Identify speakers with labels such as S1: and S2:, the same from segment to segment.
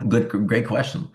S1: Great question.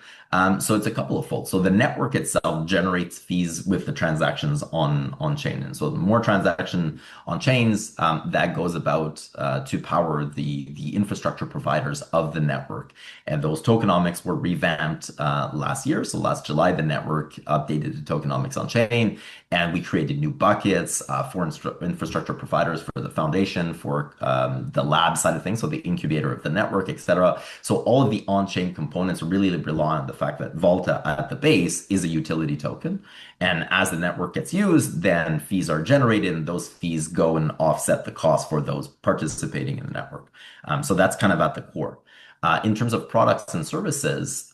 S1: So it's a couple of folds. So the network itself generates fees with the transactions on chain, and so the more transaction on chains, that goes about to power the infrastructure providers of the network. And those tokenomics were revamped last year. So last July, the network updated the tokenomics on chain, and we created new buckets for infrastructure providers, for the foundation, for the lab side of things, so the incubator of the network, etc. So all of the on-chain components really rely on the fact that Vaulta at the base is a utility token. And as the network gets used, then fees are generated, and those fees go and offset the cost for those participating in the network. So that's kind of at the core. In terms of products and services,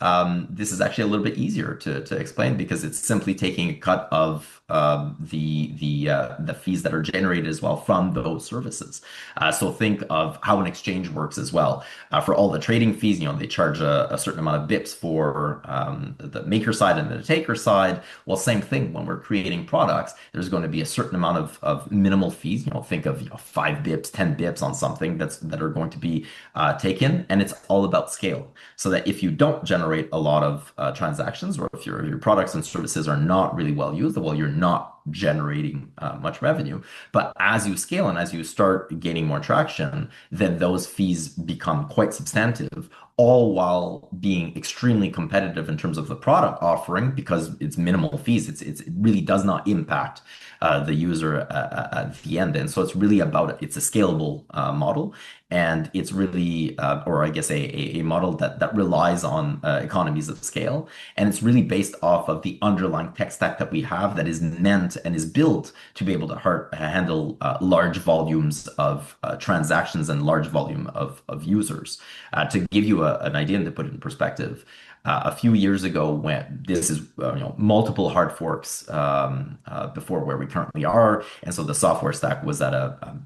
S1: this is actually a little bit easier to explain because it's simply taking a cut of the fees that are generated as well from those services. So think of how an exchange works as well. For all the trading fees, they charge a certain amount of bips for the maker side and the taker side. Well, same thing when we're creating products. There's going to be a certain amount of minimal fees. Think of 5 bips, 10 bips on something that are going to be taken, and it's all about scale. So that if you don't generate a lot of transactions, or if your products and services are not really well used, well, you're not generating much revenue. But as you scale and as you start gaining more traction, then those fees become quite substantive, all while being extremely competitive in terms of the product offering because it's minimal fees. It really does not impact the user at the end. And so it's really about it. It's a scalable model. And it's really, or I guess, a model that relies on economies of scale. And it's really based off of the underlying tech stack that we have that is meant and is built to be able to handle large volumes of transactions and large volume of users. To give you an idea and to put it in perspective, a few years ago, when this is multiple hard forks before where we currently are, and so the software stack was at a